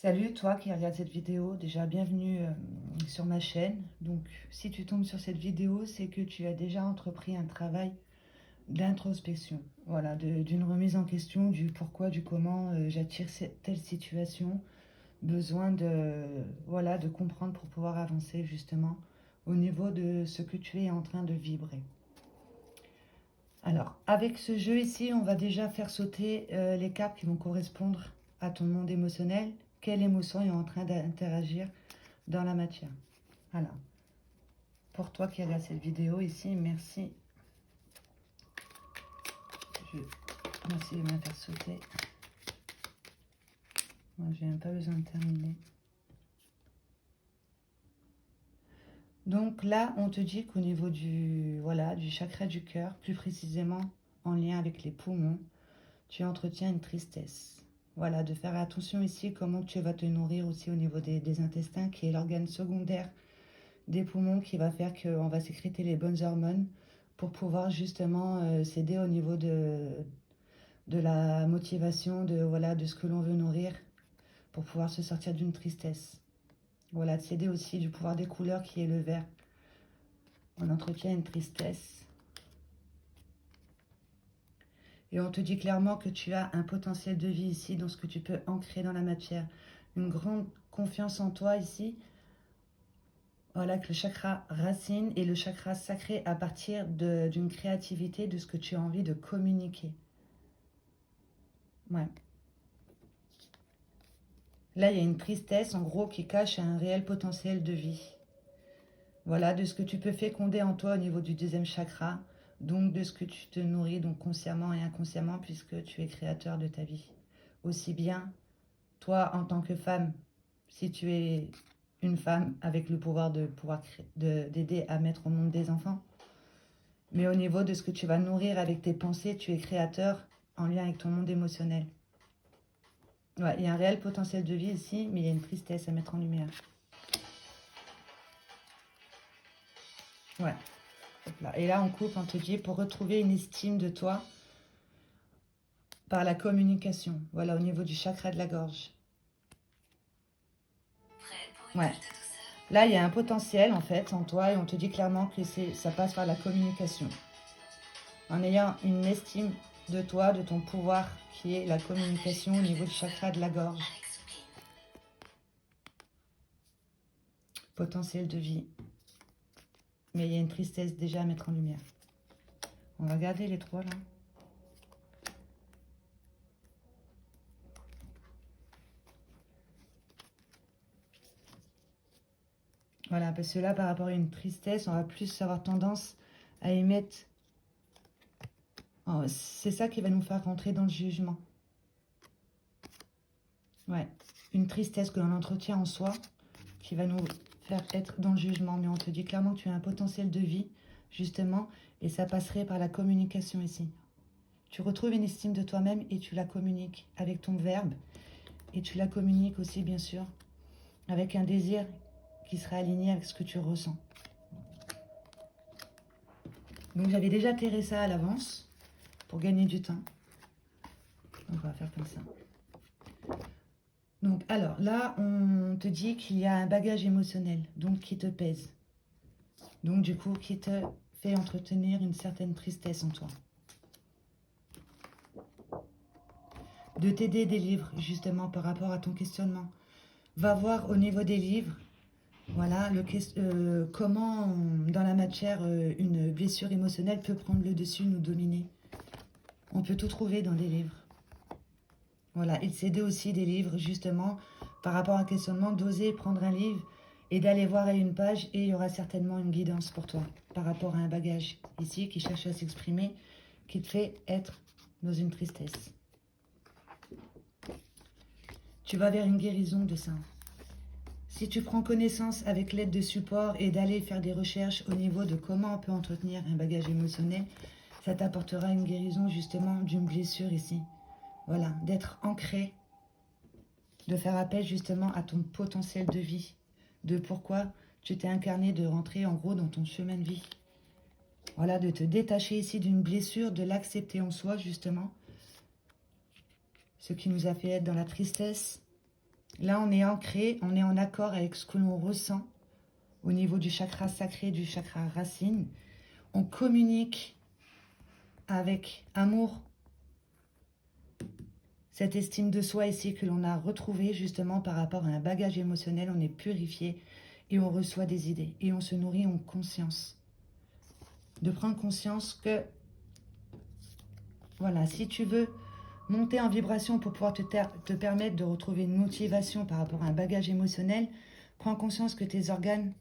Salut toi qui regarde cette vidéo, déjà bienvenue sur ma chaîne. Donc si tu tombes sur cette vidéo, c'est que tu as déjà entrepris un travail d'introspection. Voilà, d'une remise en question du pourquoi, du comment j'attire telle situation. Besoin voilà, de comprendre pour pouvoir avancer justement au niveau de ce que tu es en train de vibrer. Alors, avec ce jeu ici, on va déjà faire sauter les cartes qui vont correspondre à ton monde émotionnel. Quelle émotion est en train d'interagir dans la matière. Voilà. Pour toi qui regarde cette vidéo ici, merci. Je vais essayer de me faire sauter. Moi, j'ai même pas besoin de terminer. Donc là, on te dit qu'au niveau du, voilà, du chakra du cœur, plus précisément en lien avec les poumons, tu entretiens une tristesse. Voilà, de faire attention ici comment tu vas te nourrir aussi au niveau des intestins, qui est l'organe secondaire des poumons, qui va faire qu'on va sécréter les bonnes hormones pour pouvoir justement s'aider au niveau de la motivation, voilà, de ce que l'on veut nourrir pour pouvoir se sortir d'une tristesse. Voilà, de s'aider aussi du pouvoir des couleurs qui est le vert. On entretient une tristesse. Et on te dit clairement que tu as un potentiel de vie ici dans ce que tu peux ancrer dans la matière. Une grande confiance en toi ici. Voilà, que le chakra racine et le chakra sacré à partir d'une créativité, de ce que tu as envie de communiquer. Ouais. Là, il y a une tristesse, en gros, qui cache un réel potentiel de vie. Voilà, de ce que tu peux féconder en toi au niveau du deuxième chakra, donc de ce que tu te nourris, donc consciemment et inconsciemment, puisque tu es créateur de ta vie. Aussi bien, toi, en tant que femme, si tu es une femme avec le pouvoir d'aider à mettre au monde des enfants, mais au niveau de ce que tu vas nourrir avec tes pensées, tu es créateur en lien avec ton monde émotionnel. Ouais, il y a un réel potentiel de vie ici, mais il y a une tristesse à mettre en lumière. Ouais. Et là, on coupe, on te dit, pour retrouver une estime de toi par la communication. Voilà, au niveau du chakra de la gorge. Ouais. Là, il y a un potentiel, en fait, en toi, et on te dit clairement que ça passe par la communication. En ayant une estime de toi, de ton pouvoir, qui est la communication au niveau du chakra de la gorge. Potentiel de vie. Mais il y a une tristesse déjà à mettre en lumière. On va garder les trois, là. Voilà, parce que là, par rapport à une tristesse, on va plus avoir tendance à émettre. Oh, c'est ça qui va nous faire rentrer dans le jugement. Ouais, une tristesse que l'on entretient en soi, qui va nous faire être dans le jugement. Mais on te dit clairement que tu as un potentiel de vie, justement, et ça passerait par la communication ici. Tu retrouves une estime de toi-même et tu la communiques avec ton verbe. Et tu la communiques aussi, bien sûr, avec un désir qui sera aligné avec ce que tu ressens. Donc j'avais déjà terré ça à l'avance pour gagner du temps. Donc on va faire comme ça. Donc alors là, on te dit qu'il y a un bagage émotionnel, donc qui te pèse. Donc du coup, qui te fait entretenir une certaine tristesse en toi. De t'aider des livres, justement, par rapport à ton questionnement. Va voir au niveau des livres, voilà, comment, dans la matière, une blessure émotionnelle peut prendre le dessus, nous dominer. On peut tout trouver dans des livres. Voilà, et de s'aider aussi des livres, justement, par rapport à un questionnement, d'oser prendre un livre et d'aller voir à une page, et il y aura certainement une guidance pour toi, par rapport à un bagage, ici, qui cherche à s'exprimer, qui te fait être dans une tristesse. Tu vas vers une guérison de ça. Si tu prends connaissance avec l'aide de support et d'aller faire des recherches au niveau de comment on peut entretenir un bagage émotionnel, ça t'apportera une guérison justement d'une blessure ici. Voilà, d'être ancré, de faire appel justement à ton potentiel de vie, de pourquoi tu t'es incarné, de rentrer en gros dans ton chemin de vie. Voilà, de te détacher ici d'une blessure, de l'accepter en soi justement, ce qui nous a fait être dans la tristesse, Là, on est ancré, on est en accord avec ce que l'on ressent au niveau du chakra sacré, du chakra racine. On communique avec amour, cette estime de soi ici que l'on a retrouvée justement par rapport à un bagage émotionnel. On est purifié et on reçoit des idées et on se nourrit en conscience. De prendre conscience que, voilà, si tu veux monter en vibration pour pouvoir te permettre de retrouver une motivation par rapport à un bagage émotionnel, prends conscience que tes organes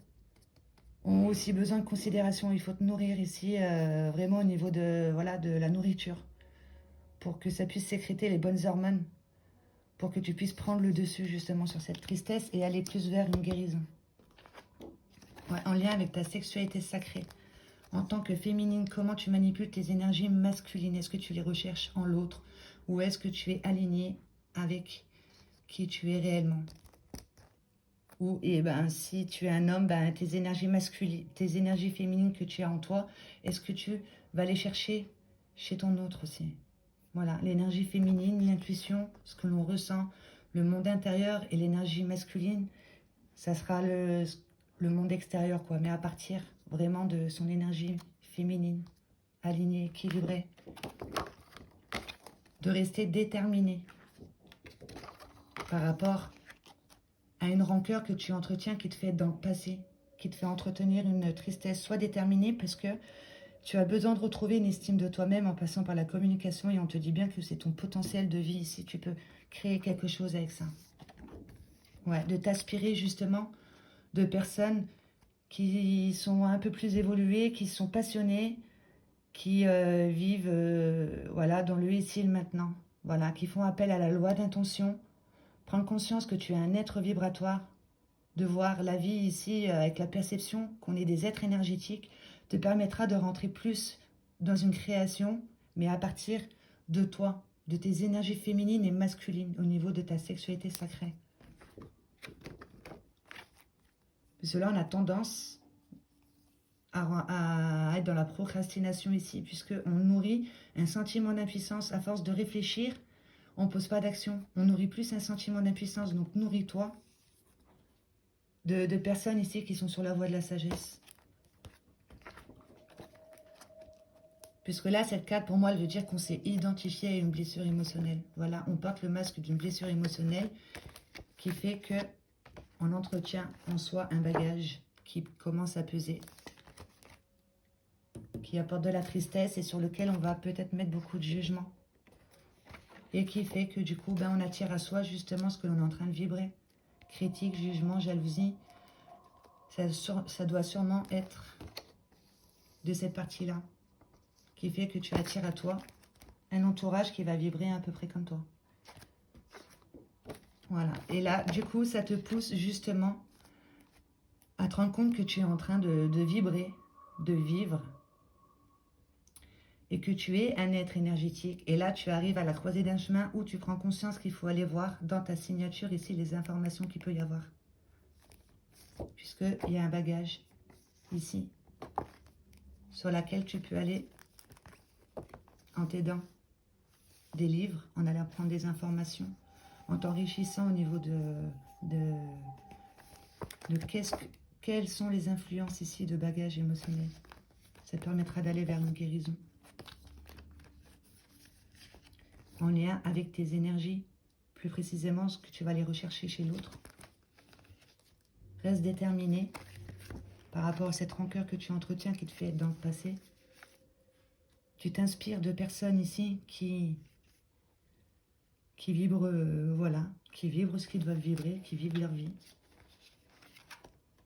ont aussi besoin de considération. Il faut te nourrir ici, vraiment au niveau de, voilà, de la nourriture, pour que ça puisse sécréter les bonnes hormones, pour que tu puisses prendre le dessus justement sur cette tristesse et aller plus vers une guérison. Ouais, en lien avec ta sexualité sacrée. En tant que féminine, comment tu manipules tes énergies masculines? Est-ce que tu les recherches en l'autre? Ou est-ce que tu es aligné avec qui tu es réellement? Ou si tu es un homme, tes énergies masculines, tes énergies féminines que tu as en toi, est-ce que tu vas les chercher chez ton autre aussi? Voilà, l'énergie féminine, l'intuition, ce que l'on ressent, le monde intérieur, et l'énergie masculine, ça sera le monde extérieur, quoi. Mais à partir vraiment de son énergie féminine, alignée, équilibrée, de rester déterminé par rapport à une rancœur que tu entretiens qui te fait dans le passé, qui te fait entretenir une tristesse. Sois déterminé parce que tu as besoin de retrouver une estime de toi-même en passant par la communication, et on te dit bien que c'est ton potentiel de vie ici. Tu peux créer quelque chose avec ça. Ouais, de t'aspirer justement de personnes qui sont un peu plus évoluées, qui sont passionnées, qui vivent voilà, dans le ici et le maintenant. Voilà, qui font appel à la loi d'intention. Prendre conscience que tu es un être vibratoire, de voir la vie ici avec la perception qu'on est des êtres énergétiques, te permettra de rentrer plus dans une création, mais à partir de toi, de tes énergies féminines et masculines au niveau de ta sexualité sacrée. Parce que là, on a tendance à être dans la procrastination ici, puisqu'on nourrit un sentiment d'impuissance à force de réfléchir. On ne pose pas d'action. On nourrit plus un sentiment d'impuissance. Donc, nourris-toi de personnes ici qui sont sur la voie de la sagesse. Puisque là, cette carte, pour moi, elle veut dire qu'on s'est identifié à une blessure émotionnelle. Voilà, on porte le masque d'une blessure émotionnelle qui fait que on entretient en soi un bagage qui commence à peser, qui apporte de la tristesse et sur lequel on va peut-être mettre beaucoup de jugement. Et qui fait que du coup, on attire à soi justement ce que l'on est en train de vibrer. Critique, jugement, jalousie. Ça doit sûrement être de cette partie-là, qui fait que tu attires à toi un entourage qui va vibrer à peu près comme toi. Voilà. Et là, du coup, ça te pousse justement à te rendre compte que tu es en train de vibrer, de vivre, et que tu es un être énergétique. Et là, tu arrives à la croisée d'un chemin où tu prends conscience qu'il faut aller voir dans ta signature ici les informations qu'il peut y avoir. Puisqu'il y a un bagage ici sur laquelle tu peux aller en t'aidant des livres, en allant prendre des informations, en t'enrichissant au niveau de quelles sont les influences ici de bagages émotionnels. Ça te permettra d'aller vers une guérison. En lien avec tes énergies, plus précisément ce que tu vas aller rechercher chez l'autre. Reste déterminé par rapport à cette rancœur que tu entretiens qui te fait être dans le passé. Tu t'inspires de personnes ici qui vibrent, voilà, qui vibrent ce qu'ils doivent vibrer, qui vivent leur vie.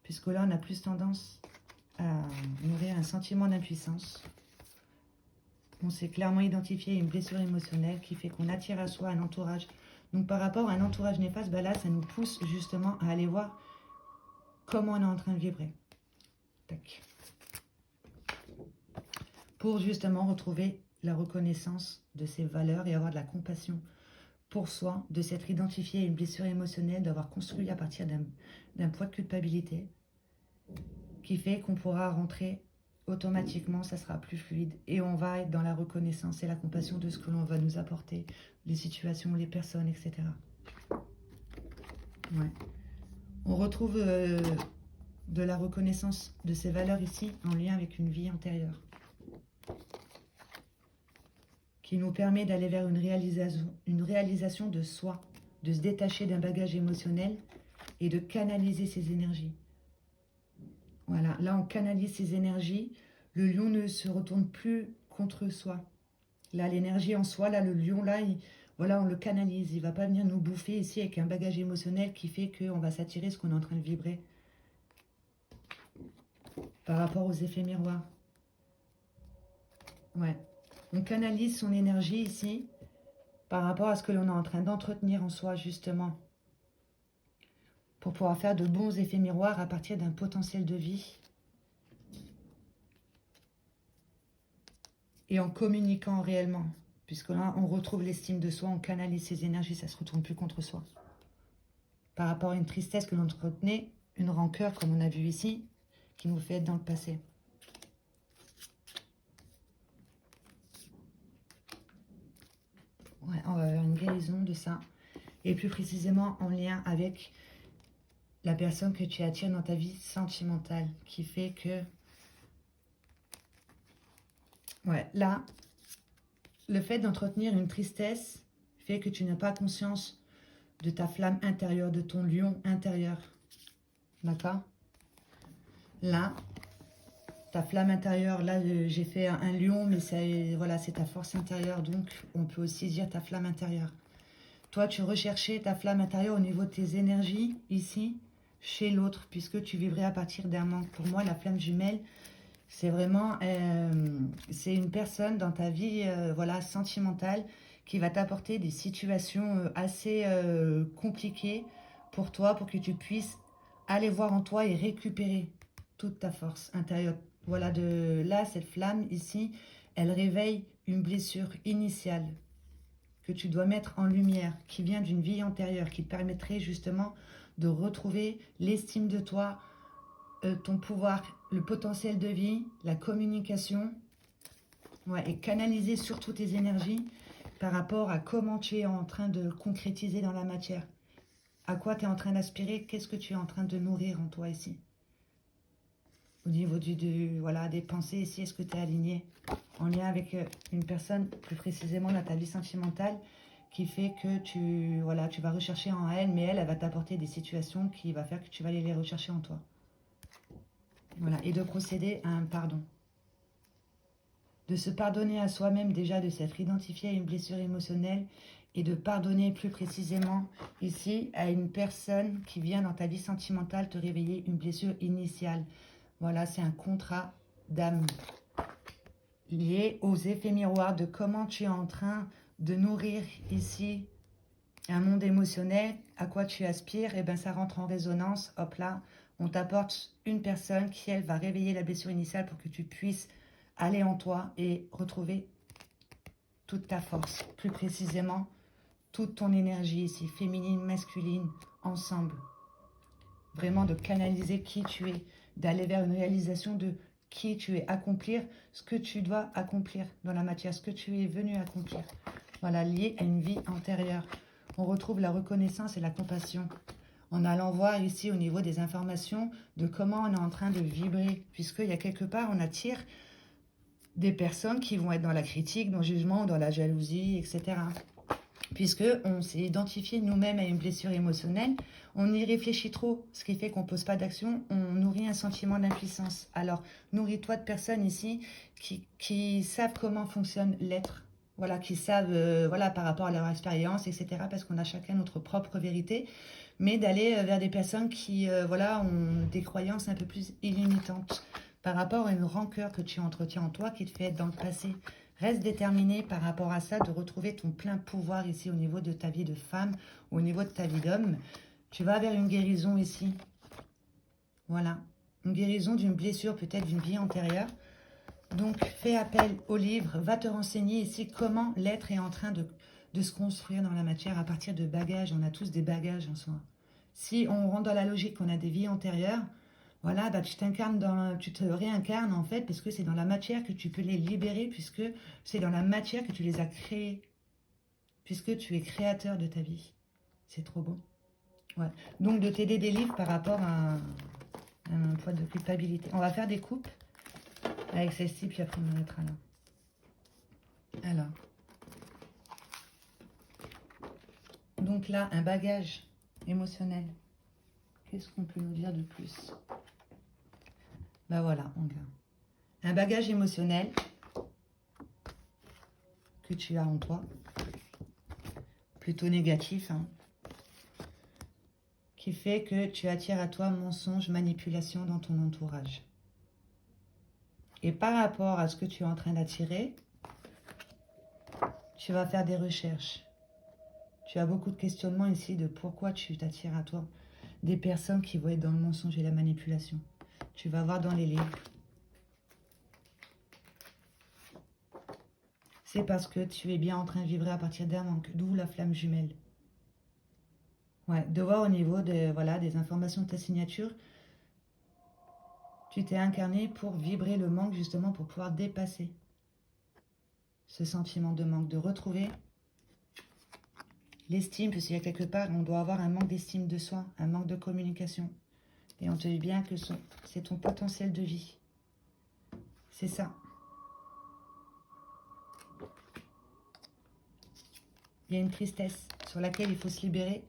Puisque là, on a plus tendance à nourrir un sentiment d'impuissance. On s'est clairement identifié à une blessure émotionnelle qui fait qu'on attire à soi un entourage. Donc par rapport à un entourage néfaste, là, ça nous pousse justement à aller voir comment on est en train de vibrer. Tac. Pour justement retrouver la reconnaissance de ses valeurs et avoir de la compassion pour soi, de s'être identifié à une blessure émotionnelle, d'avoir construit à partir d'un poids de culpabilité qui fait qu'on pourra rentrer automatiquement, ça sera plus fluide et on va être dans la reconnaissance et la compassion de ce que l'on va nous apporter, les situations, les personnes, etc. Ouais. On retrouve de la reconnaissance de ces valeurs ici en lien avec une vie antérieure, qui nous permet d'aller vers une réalisation de soi, de se détacher d'un bagage émotionnel et de canaliser ses énergies. Voilà, là on canalise ses énergies, le lion ne se retourne plus contre soi. Là, l'énergie en soi, là, le lion, là, voilà, on le canalise. Il ne va pas venir nous bouffer ici avec un bagage émotionnel qui fait qu'on va s'attirer ce qu'on est en train de vibrer par rapport aux effets miroirs. Ouais. On canalise son énergie ici par rapport à ce que l'on est en train d'entretenir en soi, justement, pour pouvoir faire de bons effets miroirs à partir d'un potentiel de vie. Et en communiquant réellement. Puisque là, on retrouve l'estime de soi, on canalise ses énergies, ça ne se retourne plus contre soi. Par rapport à une tristesse que l'on entretenait, une rancœur, comme on a vu ici, qui nous fait être dans le passé. Ouais, on va avoir une guérison de ça. Et plus précisément en lien avec la personne que tu attires dans ta vie sentimentale, qui fait que... Ouais, là, le fait d'entretenir une tristesse fait que tu n'as pas conscience de ta flamme intérieure, de ton lion intérieur. D'accord? Là, ta flamme intérieure, là j'ai fait un lion, mais c'est voilà, c'est ta force intérieure, donc on peut aussi dire ta flamme intérieure. Toi, tu recherchais ta flamme intérieure au niveau de tes énergies, ici, chez l'autre, puisque tu vivrais à partir d'un manque. Pour moi, la flamme jumelle, c'est vraiment, c'est une personne dans ta vie, voilà, sentimentale, qui va t'apporter des situations assez compliquées pour toi, pour que tu puisses aller voir en toi et récupérer toute ta force intérieure. Voilà, de là, cette flamme ici, elle réveille une blessure initiale que tu dois mettre en lumière, qui vient d'une vie antérieure, qui te permettrait justement de retrouver l'estime de toi, ton pouvoir, le potentiel de vie, la communication, ouais, et canaliser surtout tes énergies par rapport à comment tu es en train de concrétiser dans la matière. À quoi tu es en train d'aspirer, qu'est-ce que tu es en train de nourrir en toi ici. Au niveau voilà, des pensées ici, est-ce que tu es aligné en lien avec une personne, plus précisément dans ta vie sentimentale, qui fait que voilà, tu vas rechercher en elle, mais elle va t'apporter des situations qui va faire que tu vas aller les rechercher en toi. Voilà, et de procéder à un pardon. De se pardonner à soi-même déjà, de s'être identifié à une blessure émotionnelle et de pardonner plus précisément ici à une personne qui vient dans ta vie sentimentale te réveiller une blessure initiale. Voilà, c'est un contrat d'âme lié aux effets miroirs de comment tu es en train de nourrir ici un monde émotionnel, à quoi tu aspires, et bien ça rentre en résonance, hop là, on t'apporte une personne qui, elle, va réveiller la blessure initiale pour que tu puisses aller en toi et retrouver toute ta force, plus précisément, toute ton énergie ici, féminine, masculine, ensemble. Vraiment de canaliser qui tu es, d'aller vers une réalisation de qui tu es, accomplir ce que tu dois accomplir dans la matière, ce que tu es venu accomplir. Voilà, lié à une vie antérieure. On retrouve la reconnaissance et la compassion en allant voir ici au niveau des informations de comment on est en train de vibrer, puisqu'il y a quelque part, on attire des personnes qui vont être dans la critique, dans le jugement, dans la jalousie, etc. Puisqu'on s'est identifié nous-mêmes à une blessure émotionnelle, on y réfléchit trop, ce qui fait qu'on ne pose pas d'action, on nourrit un sentiment d'impuissance. Alors, nourris-toi de personnes ici qui savent comment fonctionne l'être, voilà, qui savent, voilà, par rapport à leur expérience, etc., parce qu'on a chacun notre propre vérité, mais d'aller vers des personnes qui, voilà, ont des croyances un peu plus illimitantes par rapport à une rancœur que tu entretiens en toi qui te fait être dans le passé. Reste déterminé par rapport à ça, de retrouver ton plein pouvoir ici au niveau de ta vie de femme, au niveau de ta vie d'homme. Tu vas vers une guérison ici. Voilà. Une guérison d'une blessure, peut-être d'une vie antérieure. Donc, fais appel au livre. Va te renseigner ici comment l'être est en train de se construire dans la matière à partir de bagages. On a tous des bagages en soi. Si on rentre dans la logique qu'on a des vies antérieures, voilà, bah, tu te réincarnes en fait, parce que c'est dans la matière que tu peux les libérer, puisque c'est dans la matière que tu les as créés, puisque tu es créateur de ta vie. C'est trop beau. Ouais. Donc, de t'aider des livres par rapport à un poids de culpabilité. On va faire des coupes avec celle-ci, puis après on en mettra là. Alors. Donc là, un bagage émotionnel. Qu'est-ce qu'on peut nous dire de plus? Ben voilà, on garde. Un bagage émotionnel que tu as en toi, plutôt négatif, hein, qui fait que tu attires à toi mensonge, manipulation dans ton entourage. Et par rapport à ce que tu es en train d'attirer, tu vas faire des recherches. Tu as beaucoup de questionnements ici de pourquoi tu t'attires à toi des personnes qui vont être dans le mensonge et la manipulation. Tu vas voir dans les livres. C'est parce que tu es bien en train de vibrer à partir d'un manque, d'où la flamme jumelle. Ouais, de voir au niveau de, voilà, des informations de ta signature, tu t'es incarné pour vibrer le manque, justement pour pouvoir dépasser ce sentiment de manque, de retrouver l'estime, parce qu'il y a quelque part, on doit avoir un manque d'estime de soi, un manque de communication. Et on te dit bien que c'est ton potentiel de vie. C'est ça. Il y a une tristesse sur laquelle il faut se libérer,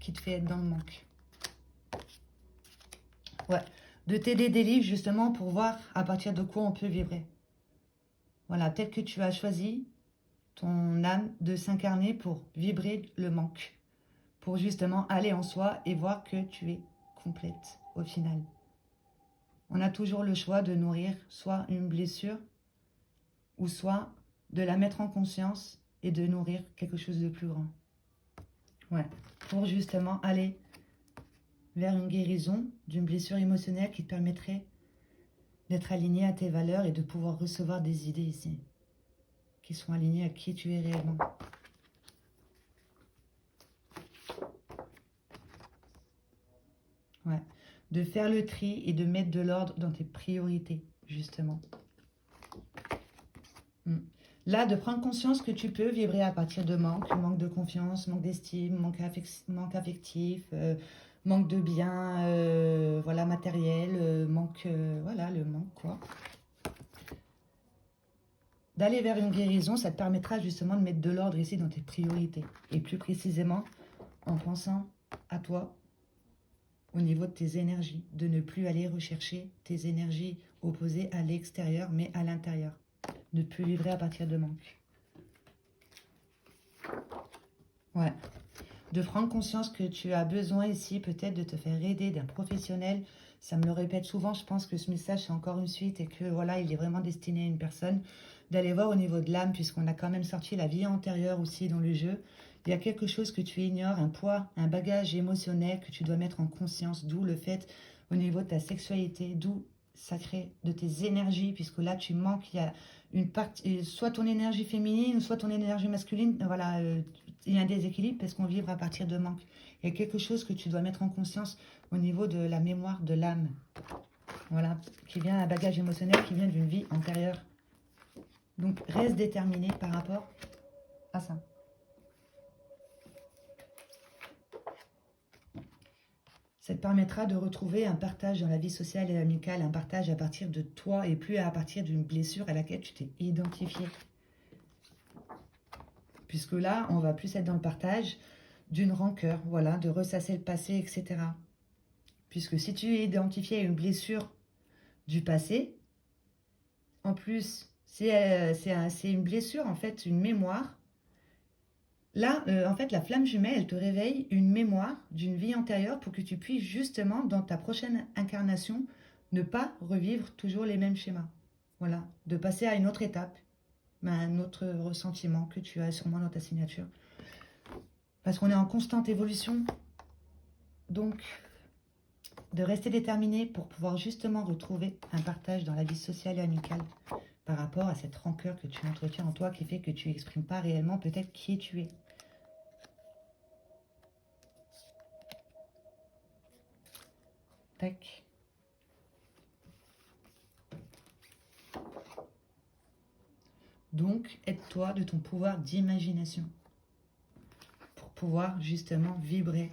qui te fait être dans le manque. Ouais, de t'aider des livres justement pour voir à partir de quoi on peut vibrer. Voilà, peut-être que tu as choisi, ton âme, de s'incarner pour vibrer le manque. Pour justement aller en soi et voir que tu es complète au final. On a toujours le choix de nourrir soit une blessure ou soit de la mettre en conscience et de nourrir quelque chose de plus grand. Ouais, pour justement aller vers une guérison d'une blessure émotionnelle qui te permettrait d'être aligné à tes valeurs et de pouvoir recevoir des idées ici qui sont alignées à qui tu es réellement. Ouais. De faire le tri et de mettre de l'ordre dans tes priorités, justement. Là, de prendre conscience que tu peux vibrer à partir de manque de confiance, manque d'estime, manque affectif, manque de bien, voilà, matériel, voilà, le manque, quoi. D'aller vers une guérison, ça te permettra justement de mettre de l'ordre ici dans tes priorités. Et plus précisément, en pensant à toi, au niveau de tes énergies, de ne plus aller rechercher tes énergies opposées à l'extérieur, mais à l'intérieur. Ne plus vibrer à partir de manque. Ouais. De prendre conscience que tu as besoin ici peut-être de te faire aider d'un professionnel. Ça me le répète souvent, je pense que ce message c'est encore une suite et que voilà, il est vraiment destiné à une personne. D'aller voir au niveau de l'âme, puisqu'on a quand même sorti la vie antérieure aussi dans le jeu. Il y a quelque chose que tu ignores, un poids, un bagage émotionnel que tu dois mettre en conscience, d'où le fait au niveau de ta sexualité, d'où ça crée de tes énergies, puisque là tu manques, il y a une partie, soit ton énergie féminine, soit ton énergie masculine, voilà, il y a un déséquilibre parce qu'on vibre à partir de manque. Il y a quelque chose que tu dois mettre en conscience au niveau de la mémoire de l'âme, voilà, qui vient un bagage émotionnel qui vient d'une vie antérieure. Donc, reste déterminé par rapport à ça. Ça te permettra de retrouver un partage dans la vie sociale et amicale, un partage à partir de toi et plus à partir d'une blessure à laquelle tu t'es identifié. Puisque là, on va plus être dans le partage d'une rancœur, voilà, de ressasser le passé, etc. Puisque si tu es identifié à une blessure du passé, en plus, c'est une blessure, en fait, une mémoire. Là, en fait, la flamme jumelle, elle te réveille une mémoire d'une vie antérieure pour que tu puisses justement, dans ta prochaine incarnation, ne pas revivre toujours les mêmes schémas. Voilà, de passer à une autre étape, un autre ressentiment que tu as sûrement dans ta signature. Parce qu'on est en constante évolution. Donc, de rester déterminé pour pouvoir justement retrouver un partage dans la vie sociale et amicale par rapport à cette rancœur que tu entretiens en toi qui fait que tu n'exprimes pas réellement peut-être qui tu es. Tac. Donc, aide-toi de ton pouvoir d'imagination pour pouvoir justement vibrer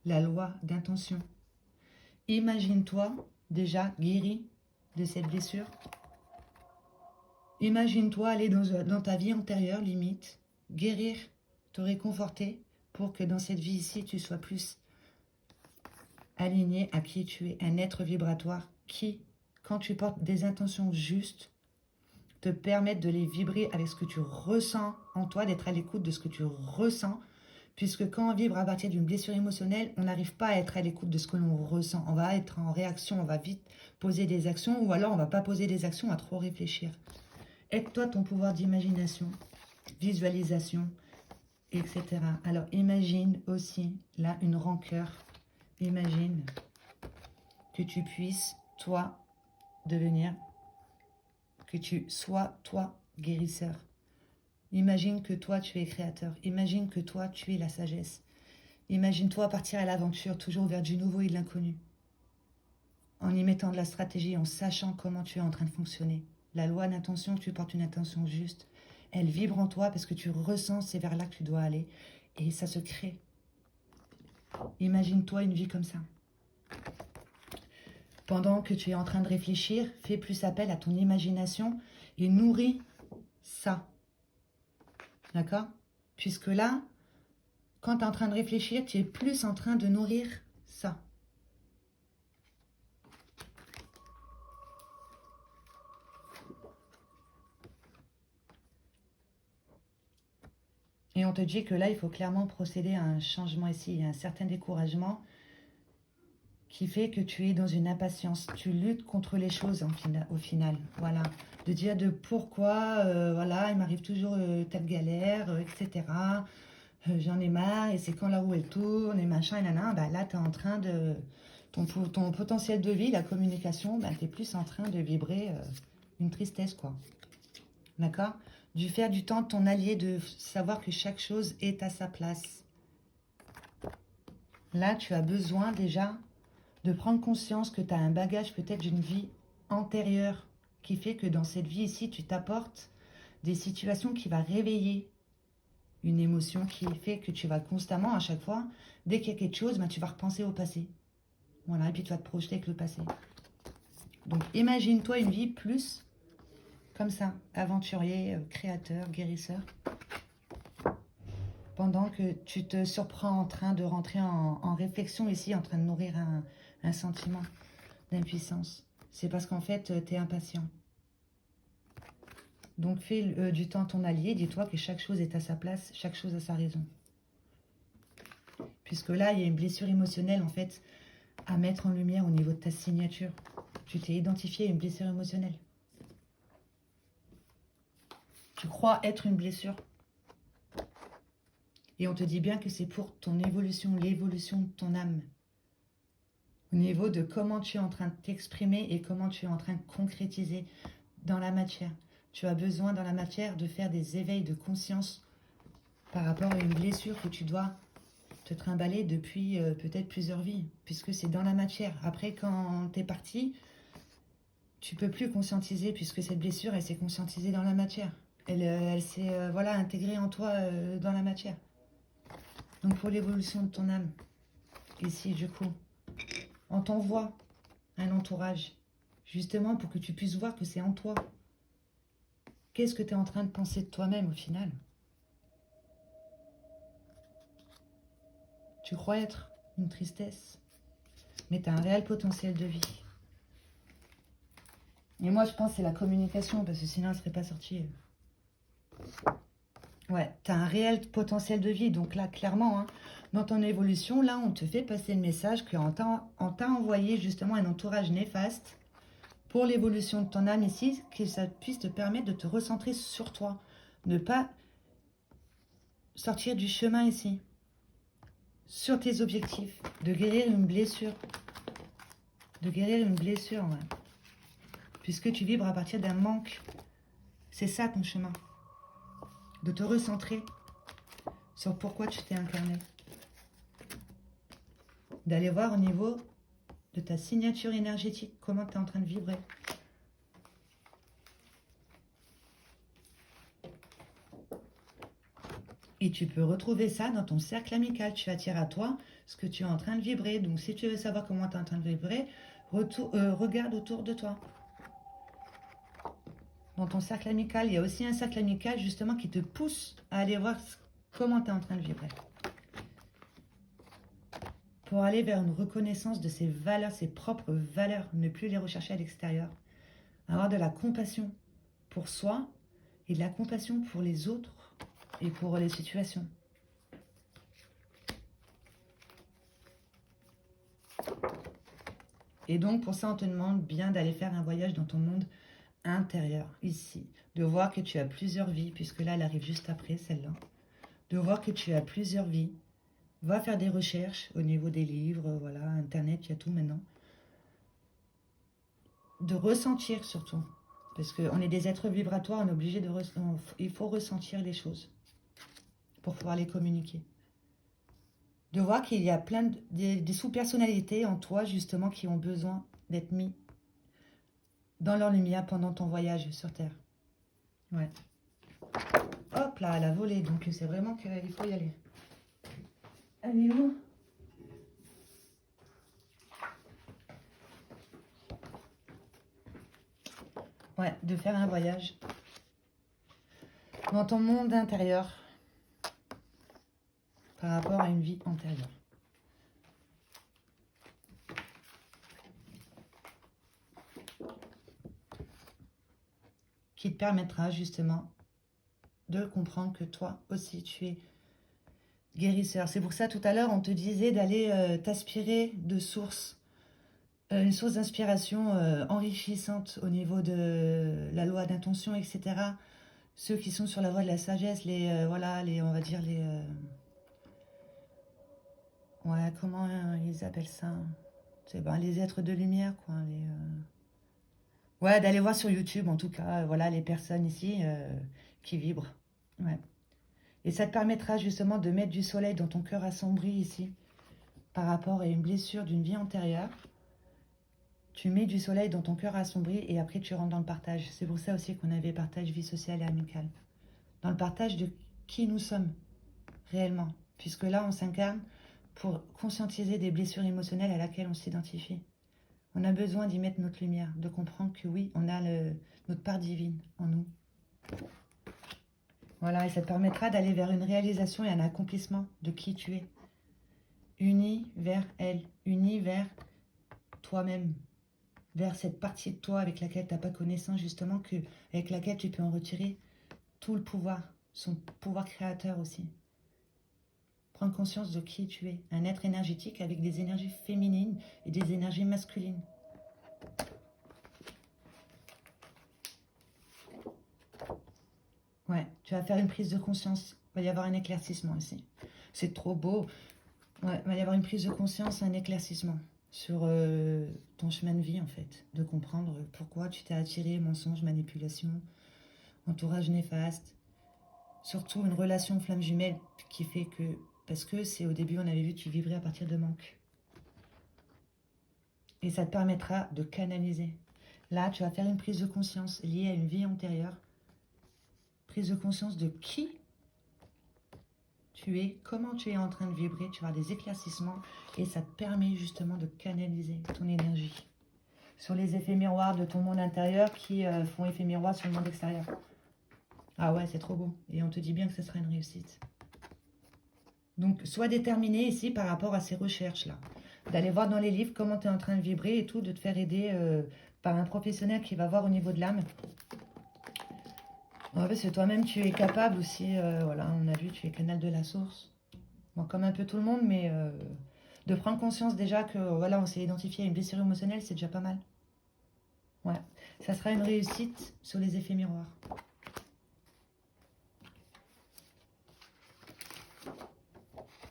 la loi d'intention. Imagine-toi déjà guéri de cette blessure. Imagine-toi aller dans ta vie antérieure, limite, guérir, te réconforter pour que dans cette vie ici, tu sois plus aligné à qui tu es, un être vibratoire qui, quand tu portes des intentions justes, te permettent de les vibrer avec ce que tu ressens en toi, d'être à l'écoute de ce que tu ressens, puisque quand on vibre à partir d'une blessure émotionnelle, on n'arrive pas à être à l'écoute de ce que l'on ressent. On va être en réaction, on va vite poser des actions, ou alors on va pas poser des actions, à trop réfléchir. Aide-toi ton pouvoir d'imagination, visualisation, etc. Alors imagine aussi, là, une rancœur. Imagine que tu puisses, toi, devenir, que tu sois, toi, guérisseur. Imagine que toi, tu es créateur. Imagine que toi, tu es la sagesse. Imagine-toi partir à l'aventure, toujours vers du nouveau et de l'inconnu. En y mettant de la stratégie, en sachant comment tu es en train de fonctionner. La loi d'intention, tu portes une intention juste. Elle vibre en toi parce que tu ressens c'est vers là que tu dois aller. Et ça se crée. Imagine-toi une vie comme ça. Pendant que tu es en train de réfléchir, fais plus appel à ton imagination et nourris ça. D'accord? Puisque là, quand tu es en train de réfléchir, tu es plus en train de nourrir ça. Et on te dit que là, il faut clairement procéder à un changement ici. Il y a un certain découragement qui fait que tu es dans une impatience. Tu luttes contre les choses au final. Voilà. De dire de pourquoi, voilà, il m'arrive toujours telle galère, etc. J'en ai marre et c'est quand la roue elle tourne et machin et nanana. Bah, là, tu es en train de... Ton potentiel de vie, la communication, bah, tu es plus en train de vibrer une tristesse, quoi. D'accord? Du faire du temps de ton allié, de savoir que chaque chose est à sa place. Là, tu as besoin déjà de prendre conscience que tu as un bagage peut-être d'une vie antérieure qui fait que dans cette vie ici, tu t'apportes des situations qui vont réveiller une émotion qui fait que tu vas constamment, à chaque fois, dès qu'il y a quelque chose, ben, tu vas repenser au passé. Voilà, et puis tu vas te projeter avec le passé. Donc, imagine-toi une vie plus comme ça, aventurier, créateur, guérisseur. Pendant que tu te surprends en train de rentrer en réflexion ici, en train de nourrir un sentiment d'impuissance. C'est parce qu'en fait, tu es impatient. Donc, fais du temps ton allié. Dis-toi que chaque chose est à sa place, chaque chose a sa raison. Puisque là, il y a une blessure émotionnelle, en fait, à mettre en lumière au niveau de ta signature. Tu t'es identifié à une blessure émotionnelle. Tu crois être une blessure. Et on te dit bien que c'est pour ton évolution, l'évolution de ton âme. Au niveau de comment tu es en train de t'exprimer et comment tu es en train de concrétiser dans la matière. Tu as besoin dans la matière de faire des éveils de conscience par rapport à une blessure que tu dois te trimballer depuis peut-être plusieurs vies, puisque c'est dans la matière. Après, quand tu es parti, tu peux plus conscientiser, puisque cette blessure, elle s'est conscientisée dans la matière. Elle s'est voilà, intégrée en toi dans la matière. Donc pour l'évolution de ton âme, ici du coup, on t'envoie un entourage, justement pour que tu puisses voir que c'est en toi. Qu'est-ce que tu es en train de penser de toi-même au final? Tu crois être une tristesse, mais tu as un réel potentiel de vie. Et moi, je pense que c'est la communication, parce que sinon, elle ne serait pas sortie. Ouais, tu as un réel potentiel de vie. Donc là, clairement, hein, dans ton évolution, là, on te fait passer le message qu'on t'a envoyé justement un entourage néfaste pour l'évolution de ton âme ici, que ça puisse te permettre de te recentrer sur toi. Ne pas sortir du chemin ici. Sur tes objectifs. De guérir une blessure. De guérir une blessure, ouais. Puisque tu vibres à partir d'un manque. C'est ça ton chemin. De te recentrer sur pourquoi tu t'es incarné. D'aller voir au niveau de ta signature énergétique, comment tu es en train de vibrer. Et tu peux retrouver ça dans ton cercle amical. Tu attires à toi ce que tu es en train de vibrer. Donc, si tu veux savoir comment tu es en train de vibrer, regarde autour de toi. Dans ton cercle amical, il y a aussi un cercle amical justement qui te pousse à aller voir comment tu es en train de vibrer. Pour aller vers une reconnaissance de ses valeurs, ses propres valeurs, ne plus les rechercher à l'extérieur. Avoir de la compassion pour soi et de la compassion pour les autres et pour les situations. Et donc, pour ça, on te demande bien d'aller faire un voyage dans ton monde intérieur, ici. De voir que tu as plusieurs vies, puisque là, elle arrive juste après, celle-là. De voir que tu as plusieurs vies. Va faire des recherches au niveau des livres, voilà, Internet, il y a tout maintenant. De ressentir surtout. Parce qu'on est des êtres vibratoires, on est obligé de il faut ressentir les choses pour pouvoir les communiquer. De voir qu'il y a plein des sous-personnalités en toi, justement, qui ont besoin d'être mis dans leur lumière pendant ton voyage sur Terre. Ouais. Hop là, elle a volé, donc c'est vraiment qu'il faut y aller. Elle est où? Ouais, de faire un voyage dans ton monde intérieur par rapport à une vie antérieure. Qui te permettra justement de comprendre que toi aussi tu es guérisseur. C'est pour ça tout à l'heure on te disait d'aller t'aspirer de sources, une source d'inspiration enrichissante au niveau de la loi d'intention, etc. Ceux qui sont sur la voie de la sagesse, voilà, on va dire ouais, comment ils appellent ça? C'est les êtres de lumière, quoi. Ouais, d'aller voir sur YouTube, en tout cas, voilà, les personnes ici qui vibrent. Ouais. Et ça te permettra justement de mettre du soleil dans ton cœur assombri ici, par rapport à une blessure d'une vie antérieure. Tu mets du soleil dans ton cœur assombri et après tu rentres dans le partage. C'est pour ça aussi qu'on avait partage vie sociale et amicale. Dans le partage de qui nous sommes réellement. Puisque là, on s'incarne pour conscientiser des blessures émotionnelles à laquelle on s'identifie. On a besoin d'y mettre notre lumière, de comprendre que oui, on a notre part divine en nous. Voilà, et ça te permettra d'aller vers une réalisation et un accomplissement de qui tu es. Uni vers elle, uni vers toi-même, vers cette partie de toi avec laquelle tu n'as pas connaissance justement, avec laquelle tu peux en retirer tout le pouvoir, son pouvoir créateur aussi. Prendre conscience de qui tu es, un être énergétique avec des énergies féminines et des énergies masculines. Ouais, tu vas faire une prise de conscience. Il va y avoir un éclaircissement ici. C'est trop beau. Ouais, il va y avoir une prise de conscience, un éclaircissement sur ton chemin de vie, en fait. De comprendre pourquoi tu t'es attiré, mensonge, manipulation, entourage néfaste. Surtout une relation flamme jumelle qui fait que... Parce que c'est au début, on avait vu, tu vivrais à partir de manque. Et ça te permettra de canaliser. Là, tu vas faire une prise de conscience liée à une vie antérieure. Prise de conscience de qui tu es, comment tu es en train de vibrer, tu vas avoir des éclaircissements et ça te permet justement de canaliser ton énergie sur les effets miroirs de ton monde intérieur qui font effet miroir sur le monde extérieur. Ah ouais, c'est trop beau. Et on te dit bien que ce sera une réussite. Donc, sois déterminé ici par rapport à ces recherches-là. D'aller voir dans les livres comment tu es en train de vibrer et tout, de te faire aider par un professionnel qui va voir au niveau de l'âme. Ouais, parce que toi-même, tu es capable aussi, voilà, on a vu, tu es canal de la source. Bon, comme un peu tout le monde, mais de prendre conscience déjà que, voilà, on s'est identifié à une blessure émotionnelle, c'est déjà pas mal. Ouais, ça sera une réussite sur les effets miroirs.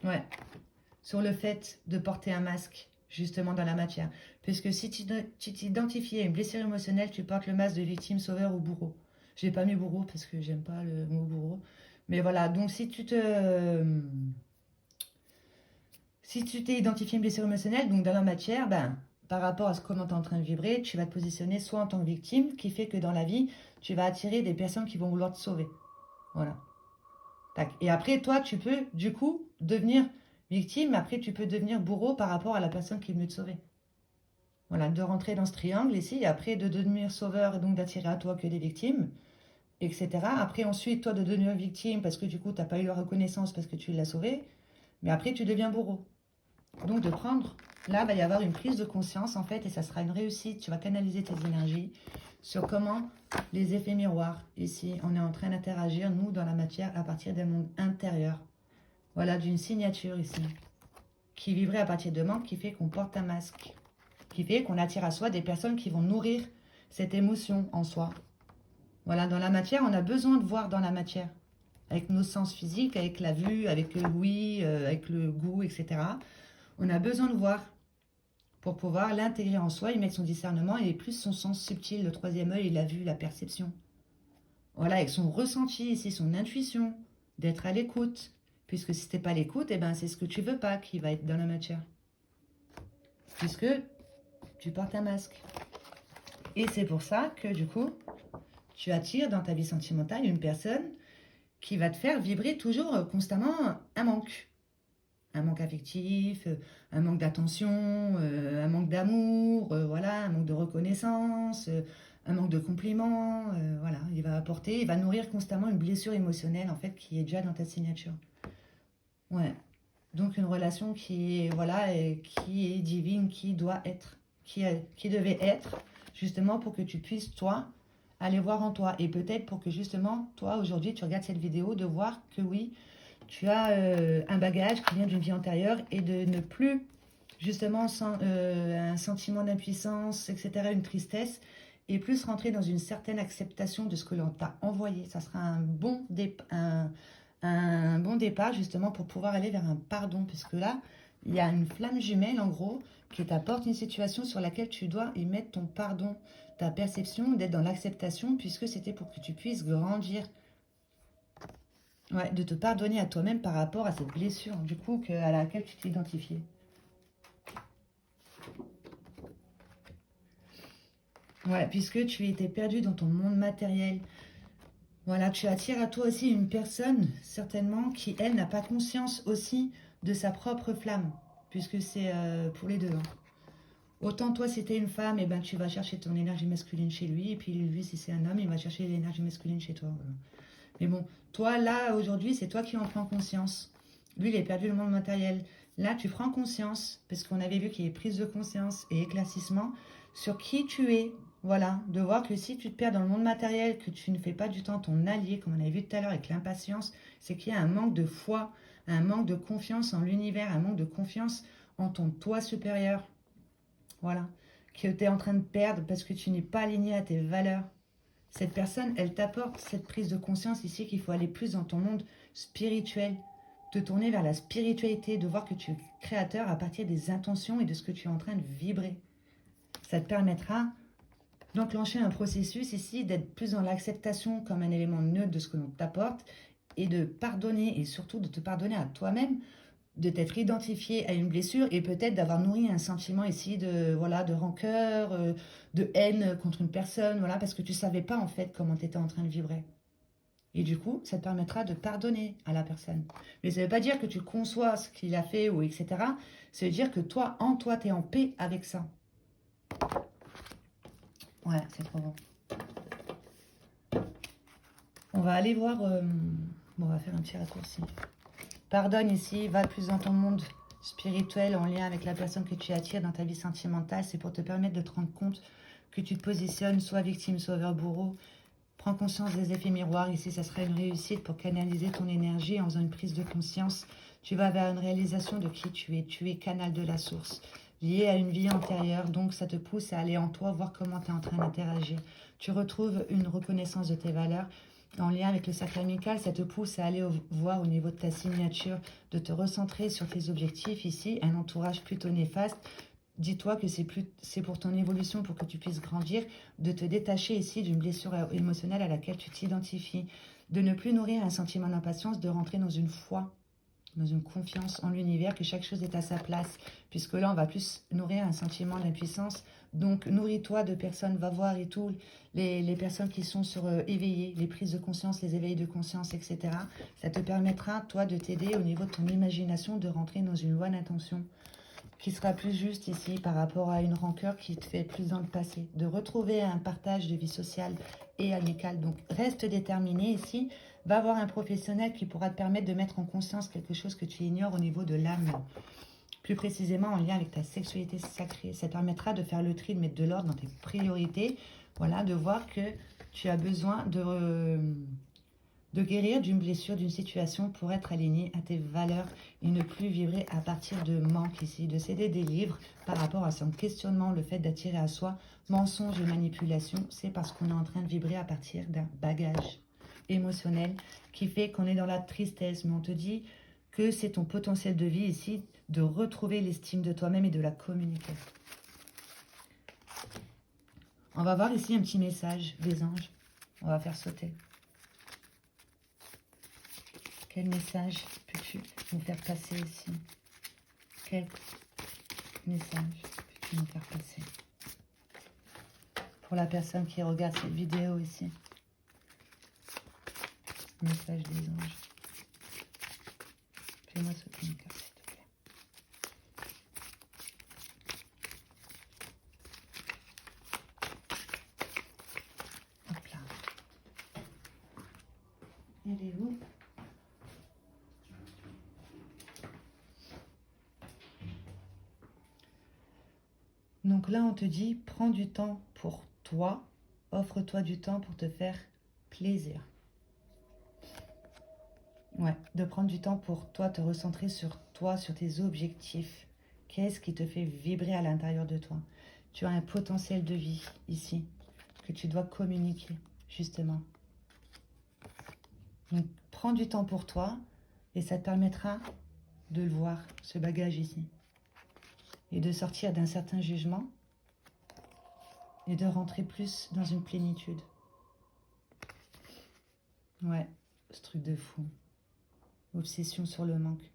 Ouais, sur le fait de porter un masque, justement, dans la matière. Puisque si tu t'identifies à une blessure émotionnelle, tu portes le masque de victime, sauveur ou bourreau. J'ai pas mis bourreau parce que j'aime pas le mot bourreau. Mais voilà, donc si tu t'es identifié à une blessure émotionnelle, donc dans la matière, ben, par rapport à comment tu es en train de vibrer, tu vas te positionner soit en tant que victime, qui fait que dans la vie, tu vas attirer des personnes qui vont vouloir te sauver. Voilà. Tac. Et après, toi, tu peux, du coup, devenir victime. Après, tu peux devenir bourreau par rapport à la personne qui est venue te sauver. Voilà, de rentrer dans ce triangle ici, et après de devenir sauveur et donc d'attirer à toi que des victimes, etc. Après, ensuite, toi de devenir victime parce que du coup, tu n'as pas eu la reconnaissance parce que tu l'as sauvé, mais après, tu deviens bourreau. Donc, de prendre, là, il va y avoir une prise de conscience en fait, et ça sera une réussite. Tu vas canaliser tes énergies sur comment les effets miroirs, ici, on est en train d'interagir, nous, dans la matière, à partir d'un monde intérieur. Voilà, d'une signature ici, qui vibrait à partir de manque, qui fait qu'on porte un masque, qui fait qu'on attire à soi des personnes qui vont nourrir cette émotion en soi. Voilà, dans la matière, on a besoin de voir dans la matière, avec nos sens physiques, avec la vue, avec l'ouïe, avec le goût, etc. On a besoin de voir pour pouvoir l'intégrer en soi, y mettre son discernement et plus son sens subtil, le troisième œil, la vue, la perception. Voilà, avec son ressenti ici, son intuition, d'être à l'écoute. Puisque si t'es pas à l'écoute, eh ben, c'est ce que tu veux pas qui va être dans la matière. Puisque tu portes un masque. Et c'est pour ça que du coup, tu attires dans ta vie sentimentale une personne qui va te faire vibrer toujours constamment un manque. Un manque affectif, un manque d'attention, un manque d'amour, voilà, un manque de reconnaissance, un manque de compliments, voilà. Il va apporter, il va nourrir constamment une blessure émotionnelle en fait qui est déjà dans ta signature. Ouais. Donc une relation qui est, voilà, et qui est divine, qui doit être, qui devait être, justement pour que tu puisses, toi, aller voir en toi. Et peut-être pour que justement, toi, aujourd'hui, tu regardes cette vidéo, de voir que oui, tu as un bagage qui vient d'une vie antérieure et de ne plus, justement, un sentiment d'impuissance, etc., une tristesse, et plus rentrer dans une certaine acceptation de ce que l'on t'a envoyé. Ça sera un bon départ justement pour pouvoir aller vers un pardon, puisque là, il y a une flamme jumelle en gros qui t'apporte une situation sur laquelle tu dois y mettre ton pardon, ta perception d'être dans l'acceptation, puisque c'était pour que tu puisses grandir. Ouais, de te pardonner à toi-même par rapport à cette blessure, du coup, à laquelle tu t'es identifié. Ouais, puisque tu étais perdu dans ton monde matériel. Voilà, tu attires à toi aussi une personne, certainement, qui, elle, n'a pas conscience aussi de sa propre flamme, puisque c'est pour les deux. Hein. Autant toi, si t'es une femme, et ben, tu vas chercher ton énergie masculine chez lui, et puis lui, si c'est un homme, il va chercher l'énergie masculine chez toi. Voilà. Mais bon, toi, là, aujourd'hui, c'est toi qui en prends conscience. Lui, il est perdu le monde matériel. Là, tu prends conscience, parce qu'on avait vu qu'il y ait prise de conscience et éclaircissement sur qui tu es. Voilà, de voir que si tu te perds dans le monde matériel, que tu ne fais pas du temps ton allié, comme on avait vu tout à l'heure avec l'impatience, c'est qu'il y a un manque de foi, un manque de confiance en l'univers, un manque de confiance en ton toi supérieur. Voilà, que tu es en train de perdre parce que tu n'es pas aligné à tes valeurs. Cette personne, elle t'apporte cette prise de conscience ici qu'il faut aller plus dans ton monde spirituel, te tourner vers la spiritualité, de voir que tu es créateur à partir des intentions et de ce que tu es en train de vibrer. Ça te permettra d'enclencher un processus ici, d'être plus dans l'acceptation comme un élément neutre de ce que l'on t'apporte et de pardonner et surtout de te pardonner à toi-même, de t'être identifié à une blessure et peut-être d'avoir nourri un sentiment ici de, voilà, de rancœur, de haine contre une personne, voilà, parce que tu ne savais pas en fait comment tu étais en train de vibrer. Et du coup, ça te permettra de pardonner à la personne. Mais ça ne veut pas dire que tu conçois ce qu'il a fait ou etc. Ça veut dire que toi, en toi, tu es en paix avec ça. Ouais, c'est trop bon. On va aller voir... bon, on va faire un petit raccourci. Pardonne ici, va plus dans ton monde spirituel en lien avec la personne que tu attires dans ta vie sentimentale. C'est pour te permettre de te rendre compte que tu te positionnes soit victime, sauveur, bourreau. Prends conscience des effets miroirs. Ici, ça sera une réussite pour canaliser ton énergie en faisant une prise de conscience. Tu vas vers une réalisation de qui tu es. Tu es canal de la source, lié à une vie antérieure. Donc, ça te pousse à aller en toi, voir comment tu es en train d'interagir. Tu retrouves une reconnaissance de tes valeurs. En lien avec le cercle amical, ça te pousse à aller voir au niveau de ta signature, de te recentrer sur tes objectifs ici, un entourage plutôt néfaste. Dis-toi que c'est pour ton évolution, pour que tu puisses grandir, de te détacher ici d'une blessure émotionnelle à laquelle tu t'identifies, de ne plus nourrir un sentiment d'impatience, de rentrer dans une foi dans une confiance en l'univers, que chaque chose est à sa place, puisque là, on va plus nourrir un sentiment d'impuissance. Donc, nourris-toi de personnes, va voir et tout, les personnes qui sont sur éveillées, les prises de conscience, les éveils de conscience, etc. Ça te permettra, toi, de t'aider au niveau de ton imagination, de rentrer dans une bonne intention qui sera plus juste ici par rapport à une rancœur qui te fait plus dans le passé, de retrouver un partage de vie sociale et amicale. Donc, reste déterminé ici. Va voir un professionnel qui pourra te permettre de mettre en conscience quelque chose que tu ignores au niveau de l'âme. Plus précisément en lien avec ta sexualité sacrée. Ça te permettra de faire le tri, de mettre de l'ordre dans tes priorités. Voilà, de voir que tu as besoin de guérir d'une blessure, d'une situation pour être aligné à tes valeurs et ne plus vibrer à partir de manque ici, de céder des livres par rapport à son questionnement, le fait d'attirer à soi mensonge et manipulation. C'est parce qu'on est en train de vibrer à partir d'un bagage émotionnel qui fait qu'on est dans la tristesse. Mais on te dit que c'est ton potentiel de vie ici de retrouver l'estime de toi-même et de la communiquer. On va voir ici un petit message des anges. On va faire sauter. Quel message peux-tu nous faire passer ici? Quel message peux-tu nous faire passer? Pour la personne qui regarde cette vidéo ici. Message des anges. Fais-moi sauter une carte, s'il te plaît. Hop là. Elle est où? Donc là, on te dit, prends du temps pour toi, offre-toi du temps pour te faire plaisir. Ouais, de prendre du temps pour toi, te recentrer sur toi, sur tes objectifs. Qu'est-ce qui te fait vibrer à l'intérieur de toi? Tu as un potentiel de vie ici, que tu dois communiquer, justement. Donc, prends du temps pour toi et ça te permettra de le voir, ce bagage ici. Et de sortir d'un certain jugement et de rentrer plus dans une plénitude. Ouais, ce truc de fou. Obsession sur le manque.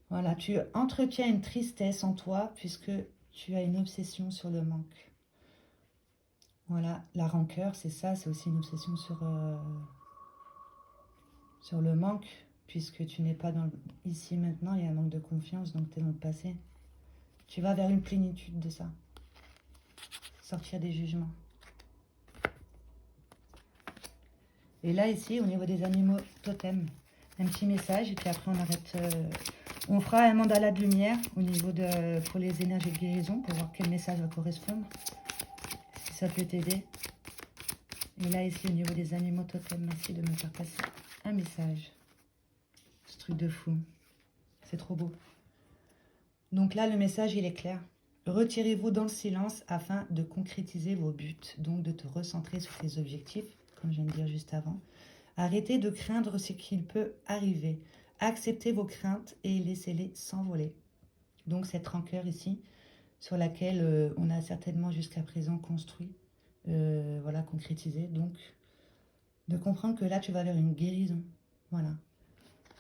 Voilà, tu entretiens une tristesse en toi puisque tu as une obsession sur le manque. Voilà, la rancœur, c'est ça, c'est aussi une obsession sur le manque, puisque tu n'es pas dans ici maintenant, il y a un manque de confiance, donc tu es dans le passé. Tu vas vers une plénitude de ça. Sortir des jugements. Et là, ici, au niveau des animaux totems, un petit message, et puis après on arrête. On fera un mandala de lumière au niveau pour les énergies de guérison, pour voir quel message va correspondre, si ça peut t'aider. Et là, ici, au niveau des animaux totems, merci de me faire passer un message. Ce truc de fou. C'est trop beau. Donc là, le message, il est clair. Retirez-vous dans le silence afin de concrétiser vos buts, donc de te recentrer sur tes objectifs, comme je viens de dire juste avant. Arrêtez de craindre ce qu'il peut arriver. Acceptez vos craintes et laissez-les s'envoler. Donc cette rancœur ici, sur laquelle on a certainement jusqu'à présent construit, voilà, concrétisé. Donc, de comprendre que là, tu vas vers une guérison. Voilà.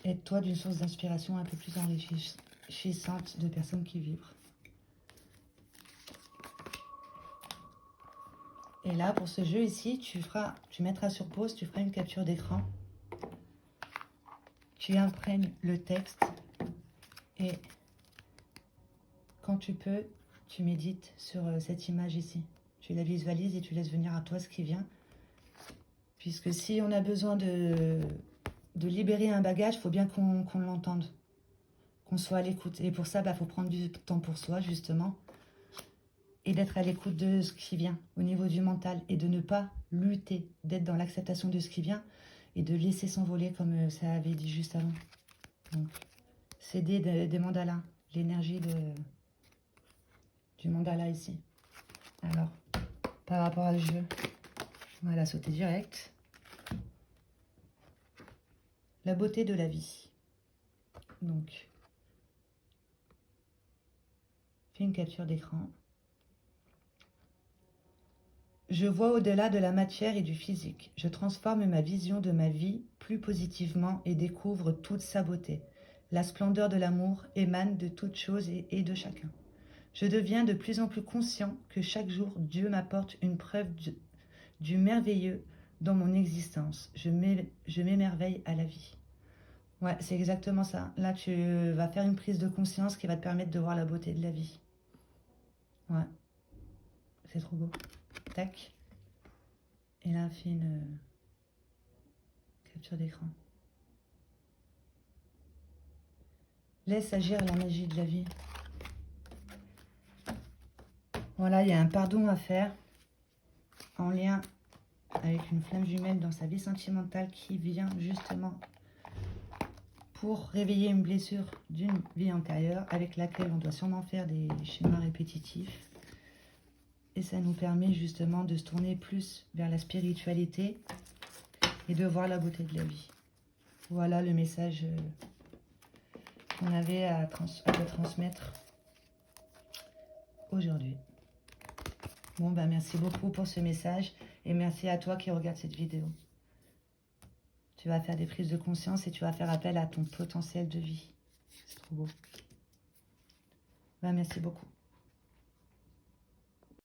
Aide-toi d'une source d'inspiration un peu plus enrichissante de personnes qui vibrent. Et là, pour ce jeu ici, tu mettras sur pause, tu feras une capture d'écran. Tu imprègnes le texte et quand tu peux, tu médites sur cette image ici. Tu la visualises et tu laisses venir à toi ce qui vient. Puisque si on a besoin de libérer un bagage, il faut bien qu'on l'entende, qu'on soit à l'écoute. Et pour ça, il faut prendre du temps pour soi, justement, et d'être à l'écoute de ce qui vient au niveau du mental et de ne pas lutter, d'être dans l'acceptation de ce qui vient et de laisser s'envoler comme ça avait dit juste avant. Donc, céder des mandalas, l'énergie du mandala ici. Alors, par rapport à le jeu, on va la sauter direct. La beauté de la vie. Donc, fais une capture d'écran. Je vois au-delà de la matière et du physique. Je transforme ma vision de ma vie plus positivement et découvre toute sa beauté. La splendeur de l'amour émane de toutes choses et de chacun. Je deviens de plus en plus conscient que chaque jour, Dieu m'apporte une preuve du merveilleux dans mon existence. Je m'émerveille à la vie. Ouais, c'est exactement ça. Là, tu vas faire une prise de conscience qui va te permettre de voir la beauté de la vie. Ouais, c'est trop beau. Tac. Et là, fais une capture d'écran. Laisse agir la magie de la vie. Voilà, il y a un pardon à faire en lien avec une flamme jumelle dans sa vie sentimentale qui vient justement pour réveiller une blessure d'une vie antérieure avec laquelle on doit sûrement faire des schémas répétitifs. Et ça nous permet justement de se tourner plus vers la spiritualité et de voir la beauté de la vie. Voilà le message qu'on avait à te transmettre aujourd'hui. Bon, ben merci beaucoup pour ce message et merci à toi qui regarde cette vidéo. Tu vas faire des prises de conscience et tu vas faire appel à ton potentiel de vie. C'est trop beau. Ben, merci beaucoup.